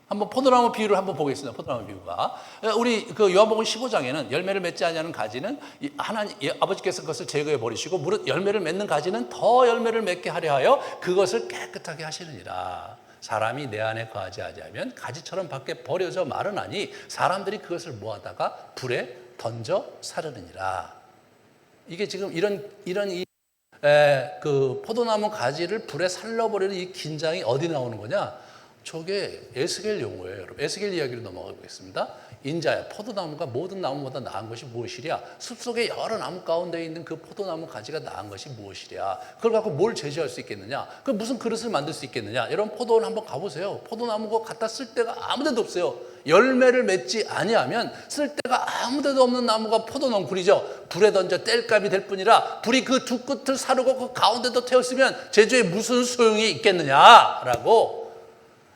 한번 포도나무 비유를 한번 보겠습니다. 포도나무 비유가 우리 그 요한복음 15장에는 열매를 맺지 아니하는 가지는 하나님 아버지께서 그것을 제거해 버리시고 무릇 열매를 맺는 가지는 더 열매를 맺게 하려 하여 그것을 깨끗하게 하시느니라. 사람이 내 안에 거하지 아니하면 가지처럼 밖에 버려져 마르나니 사람들이 그것을 모아다가 불에 던져 사르느니라. 이게 지금 이런 그 포도나무 가지를 불에 살려버리는 이 긴장이 어디 나오는 거냐? 저게 에스겔 용어예요, 여러분. 에스겔 이야기로 넘어가 보겠습니다. 인자야, 포도나무가 모든 나무보다 나은 것이 무엇이랴? 숲속에 여러 나무 가운데 있는 그 포도나무 가지가 나은 것이 무엇이랴? 그걸 갖고 뭘 제시할 수 있겠느냐? 그 무슨 그릇을 만들 수 있겠느냐? 여러분 포도원 한번 가보세요. 포도나무 거 갖다 쓸 데가 아무 데도 없어요. 열매를 맺지 아니하면 쓸 데가 아무 데도 없는 나무가 포도넝쿨이죠. 불에 던져 땔감이 될 뿐이라 불이 그 두 끝을 사르고 그 가운데도 태웠으면 제주에 무슨 소용이 있겠느냐라고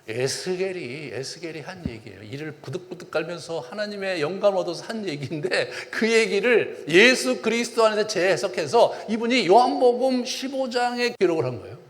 에스겔이 한 얘기예요. 이를 부득부득 깔면서 하나님의 영감을 얻어서 한 얘기인데 그 얘기를 예수 그리스도 안에서 재해석해서 이분이 요한복음 15장에 기록을 한 거예요.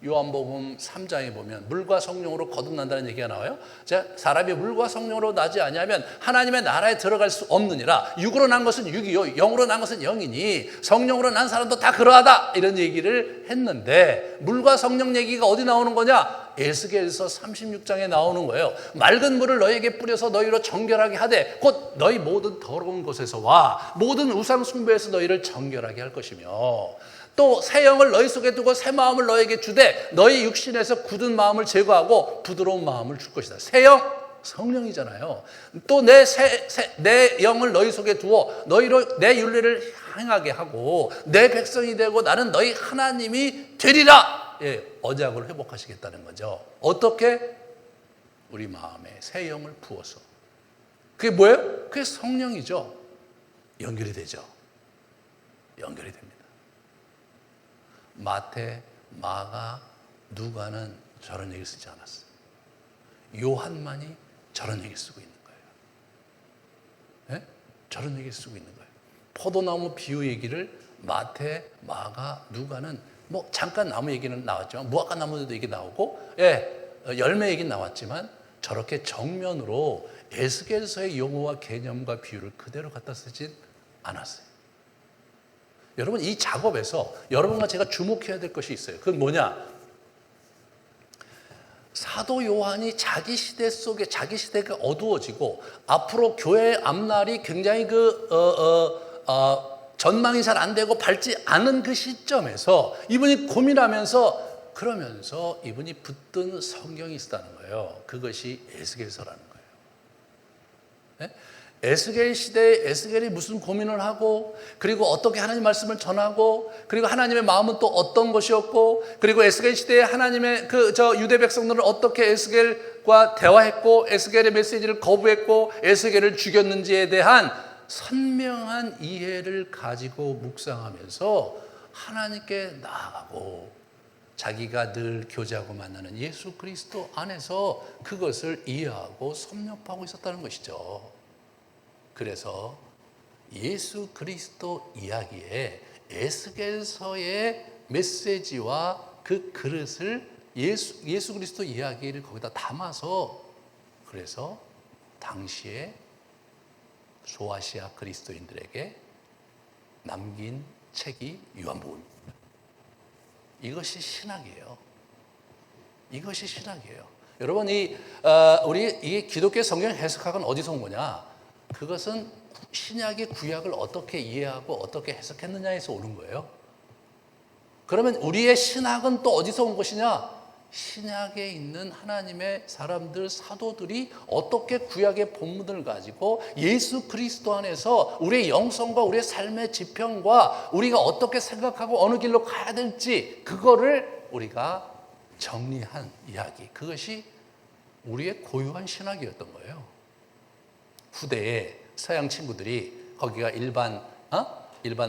요한복음 3장에 보면 물과 성령으로 거듭난다는 얘기가 나와요. 자, 사람이 물과 성령으로 나지 아니하면 하나님의 나라에 들어갈 수 없느니라. 육으로 난 것은 육이요 영으로 난 것은 영이니 성령으로 난 사람도 다 그러하다 이런 얘기를 했는데 물과 성령 얘기가 어디 나오는 거냐? 에스겔서 36장에 나오는 거예요. 맑은 물을 너희에게 뿌려서 너희로 정결하게 하되 곧 너희 모든 더러운 곳에서와 모든 우상 숭배에서 너희를 정결하게 할 것이며 또 새 영을 너희 속에 두고 새 마음을 너희에게 주되 너희 육신에서 굳은 마음을 제거하고 부드러운 마음을 줄 것이다. 새 영, 성령이잖아요. 또 내 영을 너희 속에 두어 너희로 내 윤리를 행하게 하고 내 백성이 되고 나는 너희 하나님이 되리라. 예, 언약을 회복하시겠다는 거죠. 어떻게? 우리 마음에 새 영을 부어서. 그게 뭐예요? 그게 성령이죠. 연결이 되죠. 연결이 됩니다. 마태, 마가, 누가는 저런 얘기를 쓰지 않았어요. 요한만이 저런 얘기를 쓰고 있는 거예요. 네? 저런 얘기를 쓰고 있는 거예요. 포도나무 비유 얘기를 마태, 마가, 누가는 뭐 잠깐 나무 얘기는 나왔지만 무화과 나무도 얘기 나오고 열매 얘기는 나왔지만 저렇게 정면으로 에스겔서의 용어와 개념과 비유를 그대로 갖다 쓰진 않았어요. 여러분 이 작업에서 여러분과 제가 주목해야 될 것이 있어요. 그건 뭐냐? 사도 요한이 자기 시대 속에 자기 시대가 어두워지고 앞으로 교회의 앞날이 굉장히 전망이 잘 안 되고 밝지 않은 그 시점에서 이분이 고민하면서 그러면서 이분이 붙든 성경이 있었다는 거예요. 그것이 에스겔서라는 거예요. 네? 에스겔 시대에 에스겔이 무슨 고민을 하고 그리고 어떻게 하나님 말씀을 전하고 그리고 하나님의 마음은 또 어떤 것이었고 그리고 에스겔 시대에 하나님의 유대 백성들은 어떻게 에스겔과 대화했고 에스겔의 메시지를 거부했고 에스겔을 죽였는지에 대한 선명한 이해를 가지고 묵상하면서 하나님께 나아가고 자기가 늘 교제하고 만나는 예수 그리스도 안에서 그것을 이해하고 섭렵하고 있었다는 것이죠. 그래서 예수 그리스도 이야기에 에스겔서의 메시지와 그 그릇을 예수 그리스도 이야기를 거기다 담아서 그래서 당시에 소아시아 그리스도인들에게 남긴 책이 요한복음입니다. 이것이 신학이에요. 이것이 신학이에요. 여러분 우리 이 기독교 성경 해석학은 어디서 온 거냐? 그것은 신약의 구약을 어떻게 이해하고 어떻게 해석했느냐에서 오는 거예요. 그러면 우리의 신학은 또 어디서 온 것이냐? 신약에 있는 하나님의 사람들, 사도들이 어떻게 구약의 본문을 가지고 예수 그리스도 안에서 우리의 영성과 우리의 삶의 지평과 우리가 어떻게 생각하고 어느 길로 가야 될지 그거를 우리가 정리한 이야기. 그것이 우리의 고유한 신학이었던 거예요. 후대에 서양 친구들이 거기가 일반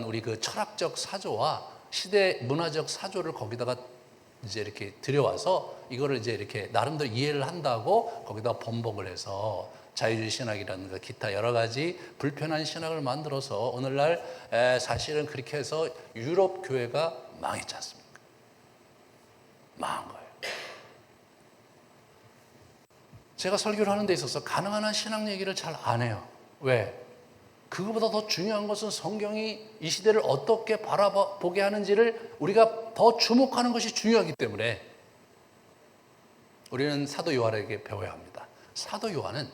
우리 그 철학적 사조와 시대 문화적 사조를 거기다가 이제 이렇게 들여와서 이거를 이제 이렇게 나름대로 이해를 한다고 거기다 번복을 해서 자유주의 신학이라든가 기타 여러 가지 불편한 신학을 만들어서 오늘날 사실은 그렇게 해서 유럽 교회가 망했지 않습니까? 망한 거예요. 제가 설교를 하는 데 있어서 가능한 한 신앙 얘기를 잘 안 해요. 왜? 그거보다 더 중요한 것은 성경이 이 시대를 어떻게 바라보게 하는지를 우리가 더 주목하는 것이 중요하기 때문에 우리는 사도 요한에게 배워야 합니다. 사도 요한은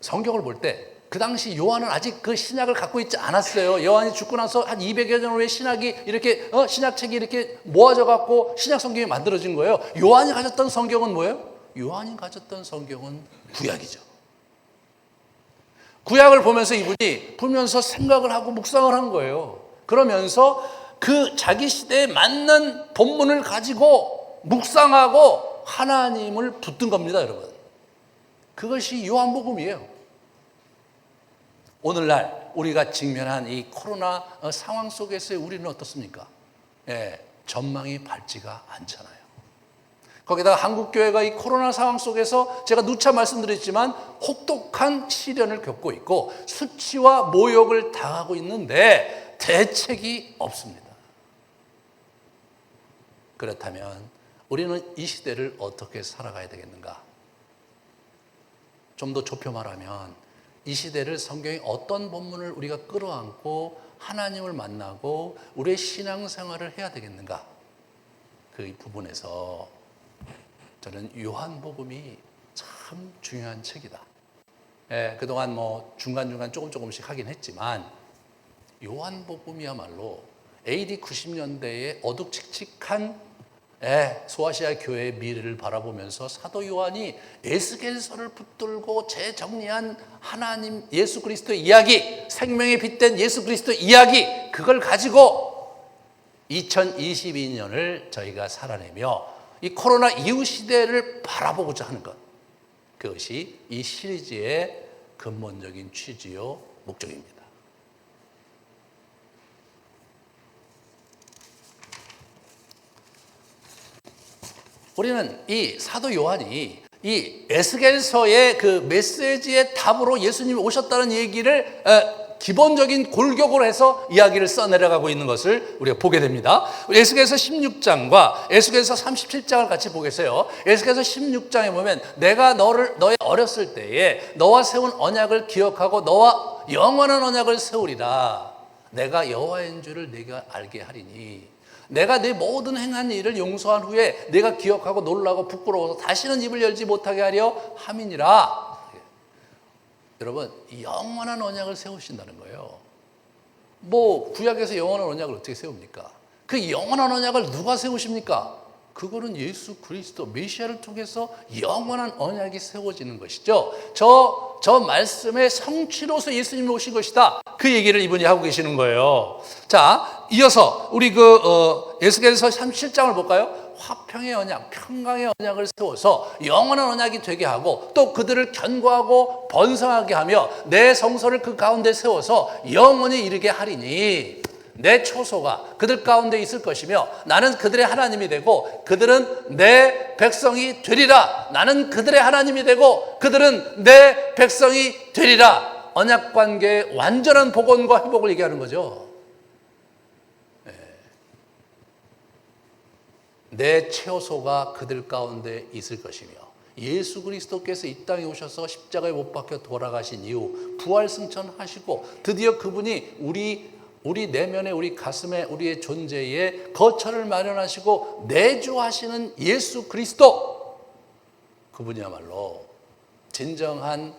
성경을 볼 때 그 당시 요한은 아직 그 신약을 갖고 있지 않았어요. 요한이 죽고 나서 한 200여 년 후에 신약이 이렇게 신약책이 이렇게 모아져 갖고 신약 성경이 만들어진 거예요. 요한이 가졌던 성경은 뭐예요? 요한이 가졌던 성경은 구약이죠. 구약을 보면서 이분이 보면서 생각을 하고 묵상을 한 거예요. 그러면서 그 자기 시대에 맞는 본문을 가지고 묵상하고 하나님을 붙든 겁니다, 여러분. 그것이 요한복음이에요. 오늘날 우리가 직면한 이 코로나 상황 속에서의 우리는 어떻습니까? 전망이 밝지가 않잖아요. 거기다가 한국교회가 이 코로나 상황 속에서 제가 누차 말씀드렸지만 혹독한 시련을 겪고 있고 수치와 모욕을 당하고 있는데 대책이 없습니다. 그렇다면 우리는 이 시대를 어떻게 살아가야 되겠는가? 좀 더 좁혀 말하면 이 시대를 성경의 어떤 본문을 우리가 끌어안고 하나님을 만나고 우리의 신앙생활을 해야 되겠는가? 그 부분에서 저는 요한복음이 참 중요한 책이다. 그동안 뭐 중간중간 조금씩 하긴 했지만 요한복음이야말로 AD 90년대의 어둑칙칙한 소아시아 교회의 미래를 바라보면서 사도 요한이 에스겔서를 붙들고 재정리한 하나님 예수 그리스도의 이야기, 생명에 빗댄 예수 그리스도의 이야기, 그걸 가지고 2022년을 저희가 살아내며 이 코로나 이후 시대를 바라보고자 하는 것, 그것이 이 시리즈의 근본적인 취지요 목적입니다. 우리는 이 사도 요한이 이 에스겔서의 그 메시지의 답으로 예수님이 오셨다는 얘기를 기본적인 골격으로 해서 이야기를 써내려가고 있는 것을 우리가 보게 됩니다. 에스겔서 16장과 에스겔서 37장을 같이 보겠어요. 에스겔서 16장에 보면 내가 너의 어렸을 때에 너와 세운 언약을 기억하고 너와 영원한 언약을 세우리라. 내가 여호와인 줄을 네가 알게 하리니 내가 내 모든 행한 일을 용서한 후에 내가 기억하고 놀라고 부끄러워서 다시는 입을 열지 못하게 하려 함이니라. 여러분, 영원한 언약을 세우신다는 거예요. 뭐 구약에서 영원한 언약을 어떻게 세웁니까? 그 영원한 언약을 누가 세우십니까? 그거는 예수 그리스도 메시아를 통해서 영원한 언약이 세워지는 것이죠. 저 말씀의 성취로서 예수님이 오신 것이다. 그 얘기를 이분이 하고 계시는 거예요. 자, 이어서 우리 에스겔서 37장을 볼까요? 화평의 언약, 평강의 언약을 세워서 영원한 언약이 되게 하고 또 그들을 견고하고 번성하게 하며 내 성소를 그 가운데 세워서 영원히 이르게 하리니 내 초소가 그들 가운데 있을 것이며 나는 그들의 하나님이 되고 그들은 내 백성이 되리라. 나는 그들의 하나님이 되고 그들은 내 백성이 되리라. 언약관계의 완전한 복원과 회복을 얘기하는 거죠. 내 채소가 그들 가운데 있을 것이며 예수 그리스도께서 이 땅에 오셔서 십자가에 못 박혀 돌아가신 이후 부활 승천하시고 드디어 그분이 우리 내면에 우리 가슴에 우리의 존재에 거처를 마련하시고 내주하시는 예수 그리스도, 그분이야말로 진정한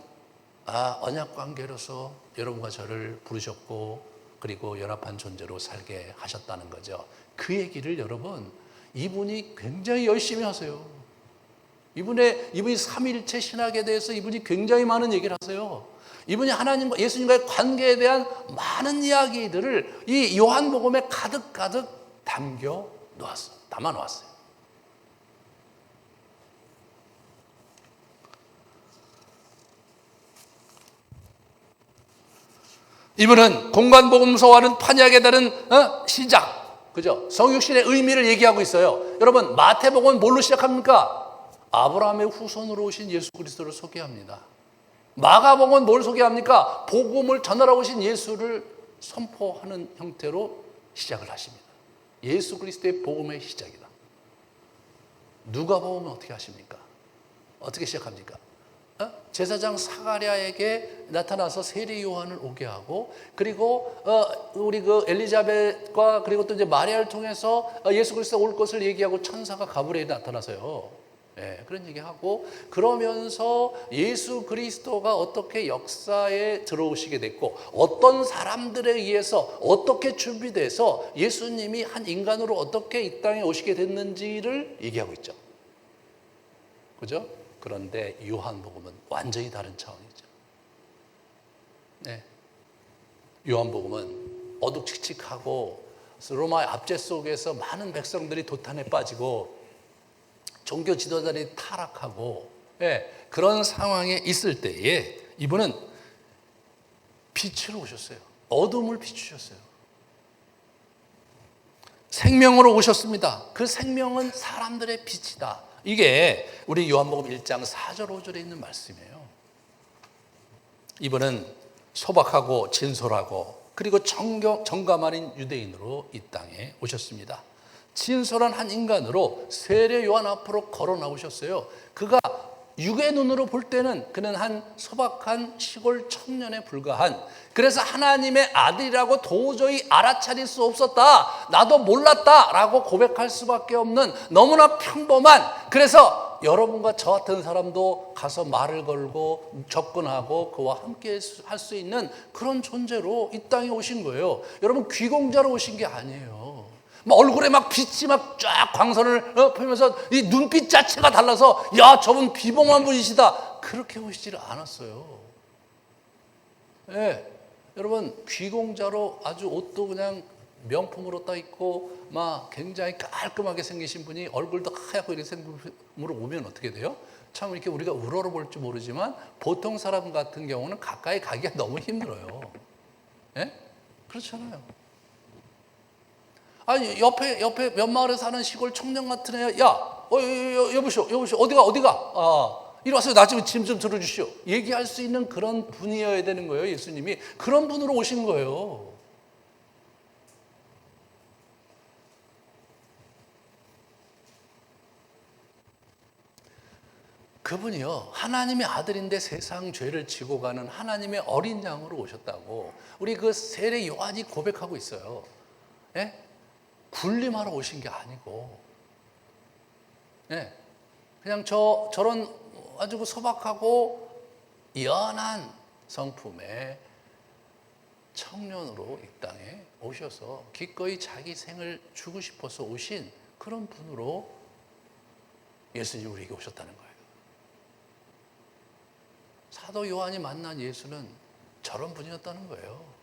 언약 관계로서 여러분과 저를 부르셨고 그리고 연합한 존재로 살게 하셨다는 거죠. 그 얘기를 여러분, 이분이 굉장히 열심히 하세요. 이분이 삼위일체 신학에 대해서 이분이 굉장히 많은 얘기를 하세요. 이분이 하나님과 예수님과의 관계에 대한 많은 이야기들을 이 요한복음에 가득 담아 놓았어요. 이분은 공관복음서와는 판약에 다른 시작, 그죠? 성육신의 의미를 얘기하고 있어요. 여러분, 마태복음은 뭘로 시작합니까? 아브라함의 후손으로 오신 예수 그리스도를 소개합니다. 마가복음은 뭘 소개합니까? 복음을 전하러 오신 예수를 선포하는 형태로 시작을 하십니다. 예수 그리스도의 복음의 시작이다. 누가복음은 어떻게 하십니까? 어떻게 시작합니까? 제사장 사가랴에게 나타나서 세례 요한을 오게 하고, 그리고 우리 그 엘리자벳과 그리고 또 이제 마리아를 통해서 예수 그리스도가 올 것을 얘기하고 천사가 가브리엘이 나타나서요. 예, 그런 얘기하고, 그러면서 예수 그리스도가 어떻게 역사에 들어오시게 됐고 어떤 사람들에 의해서 어떻게 준비돼서 예수님이 한 인간으로 어떻게 이 땅에 오시게 됐는지를 얘기하고 있죠. 그죠? 그런데 요한복음은 완전히 다른 차원이죠. 네. 요한복음은 어둑칙칙하고 로마의 압제 속에서 많은 백성들이 도탄에 빠지고 종교 지도자들이 타락하고, 예, 그런 상황에 있을 때에 이분은 빛으로 오셨어요. 어둠을 비추셨어요. 생명으로 오셨습니다. 그 생명은 사람들의 빛이다. 이게 우리 요한복음 1장 4절 5절에 있는 말씀이에요. 이분은 소박하고 진솔하고 그리고 정감 아닌 유대인으로 이 땅에 오셨습니다. 진솔한 한 인간으로 세례 요한 앞으로 걸어 나오셨어요. 그가 육의 눈으로 볼 때는 그는 한 소박한 시골 청년에 불과한, 그래서 하나님의 아들이라고 도저히 알아차릴 수 없었다, 나도 몰랐다 라고 고백할 수밖에 없는 너무나 평범한, 그래서 여러분과 저 같은 사람도 가서 말을 걸고 접근하고 그와 함께 할 수 있는 그런 존재로 이 땅에 오신 거예요. 여러분, 귀공자로 오신 게 아니에요. 얼굴에 막 빛이 막 쫙 광선을 펴면서 이 눈빛 자체가 달라서 야, 저분 비범한 분이시다, 그렇게 오시지를 않았어요. 예, 여러분, 귀공자로 아주 옷도 그냥 명품으로 따 입고 막 굉장히 깔끔하게 생기신 분이 얼굴도 하얗고 이렇게 생김으로 오면 어떻게 돼요? 참 이렇게 우리가 우러러볼 줄 모르지만 보통 사람 같은 경우는 가까이 가기가 너무 힘들어요. 예? 그렇잖아요. 아니, 옆에 몇 마을에 사는 시골 청년 같은 애, 여보시오, 어디가? 이리 와서 나 좀 짐 좀 들어주시오. 얘기할 수 있는 그런 분이어야 되는 거예요. 예수님이 그런 분으로 오신 거예요. 그분이요, 하나님의 아들인데 세상 죄를 지고 가는 하나님의 어린 양으로 오셨다고 우리 그 세례 요한이 고백하고 있어요. 예? 군림하러 오신 게 아니고, 예, 그냥 저런 아주 소박하고 연한 성품의 청년으로 이 땅에 오셔서 기꺼이 자기 생을 주고 싶어서 오신 그런 분으로 예수님이 우리에게 오셨다는 거예요. 사도 요한이 만난 예수는 저런 분이었다는 거예요.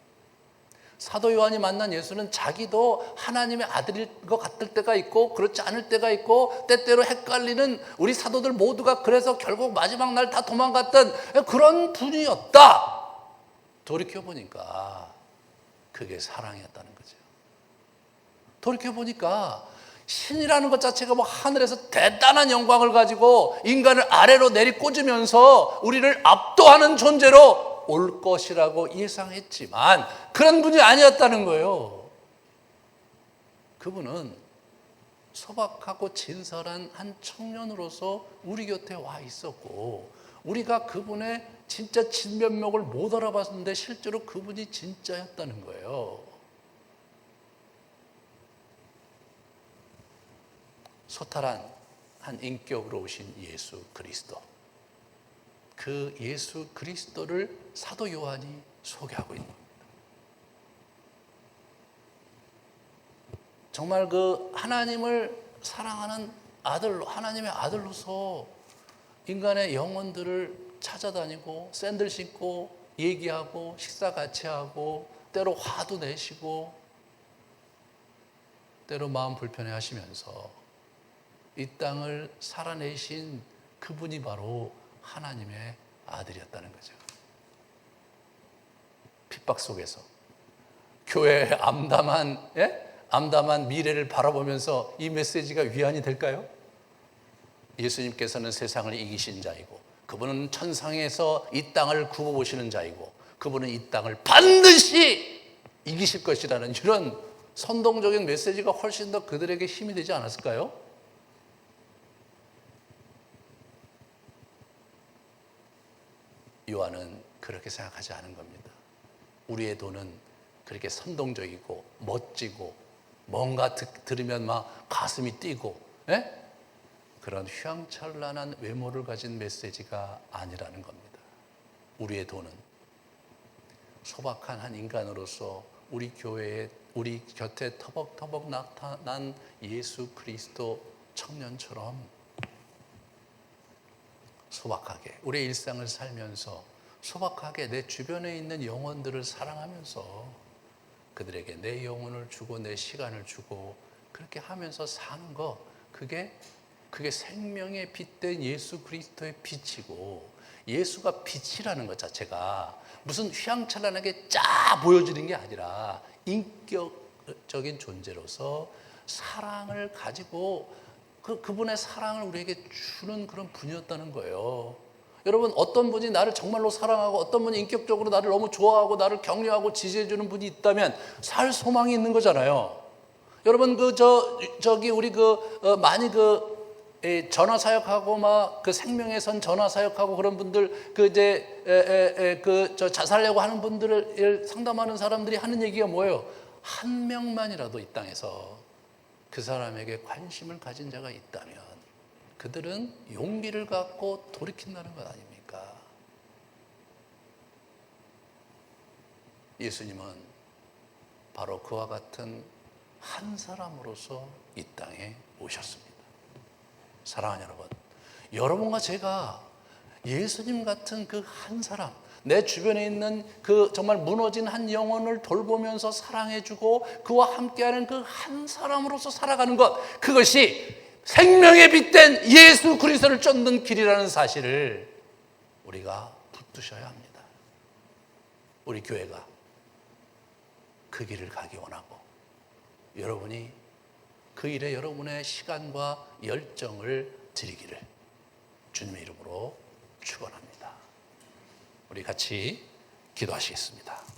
사도 요한이 만난 예수는 자기도 하나님의 아들일 것 같을 때가 있고 그렇지 않을 때가 있고 때때로 헷갈리는 우리 사도들 모두가 그래서 결국 마지막 날 다 도망갔던 그런 분이었다. 돌이켜보니까 그게 사랑이었다는 거죠. 돌이켜보니까 신이라는 것 자체가 뭐 하늘에서 대단한 영광을 가지고 인간을 아래로 내리꽂으면서 우리를 압도하는 존재로 올 것이라고 예상했지만 그런 분이 아니었다는 거예요. 그분은 소박하고 진솔한 한 청년으로서 우리 곁에 와 있었고, 우리가 그분의 진짜 진면목을 못 알아봤는데 실제로 그분이 진짜였다는 거예요. 소탈한 한 인격으로 오신 예수 그리스도, 그 예수 그리스도를 사도 요한이 소개하고 있는 겁니다. 정말 그 하나님을 사랑하는 아들로, 하나님의 아들로서 인간의 영혼들을 찾아다니고 샌들 신고 얘기하고 식사 같이 하고 때로 화도 내시고 때로 마음 불편해 하시면서 이 땅을 살아내신 그분이 바로 하나님의 아들이었다는 거죠. 핍박 속에서 교회의 암담한 미래를 바라보면서 이 메시지가 위안이 될까요? 예수님께서는 세상을 이기신 자이고 그분은 천상에서 이 땅을 굽어보시는 자이고 그분은 이 땅을 반드시 이기실 것이라는 이런 선동적인 메시지가 훨씬 더 그들에게 힘이 되지 않았을까요? 요한은 그렇게 생각하지 않은 겁니다. 우리의 돈은 그렇게 선동적이고 멋지고 뭔가 들으면 막 가슴이 뛰고 그런 휘황찬란한 외모를 가진 메시지가 아니라는 겁니다. 우리의 돈은 소박한 한 인간으로서 우리 교회에 우리 곁에 터벅터벅 나타난 예수 그리스도 청년처럼 소박하게 우리의 일상을 살면서 소박하게 내 주변에 있는 영혼들을 사랑하면서 그들에게 내 영혼을 주고 내 시간을 주고 그렇게 하면서 사는 거, 그게 생명의 빛된 예수 그리스도의 빛이고, 예수가 빛이라는 것 자체가 무슨 휘황찬란하게 쫙 보여지는 게 아니라 인격적인 존재로서 사랑을 가지고 그분의 사랑을 우리에게 주는 그런 분이었다는 거예요. 여러분, 어떤 분이 나를 정말로 사랑하고 어떤 분이 인격적으로 나를 너무 좋아하고 나를 격려하고 지지해 주는 분이 있다면 살 소망이 있는 거잖아요. 여러분, 우리 많이 전화 사역하고 막 생명의 선 전화 사역하고 그런 분들 자살하려고 하는 분들을 상담하는 사람들이 하는 얘기가 뭐예요? 한 명만이라도 이 땅에서 그 사람에게 관심을 가진 자가 있다면 그들은 용기를 갖고 돌이킨다는 것 아닙니까? 예수님은 바로 그와 같은 한 사람으로서 이 땅에 오셨습니다. 사랑하는 여러분, 여러분과 제가 예수님 같은 그 한 사람, 내 주변에 있는 그 정말 무너진 한 영혼을 돌보면서 사랑해주고 그와 함께하는 그 한 사람으로서 살아가는 것, 그것이 생명에 빛된 예수 그리스도를 쫓는 길이라는 사실을 우리가 붙드셔야 합니다. 우리 교회가 그 길을 가기 원하고 여러분이 그 일에 여러분의 시간과 열정을 드리기를 주님의 이름으로 축원합니다. 우리 같이 기도하시겠습니다.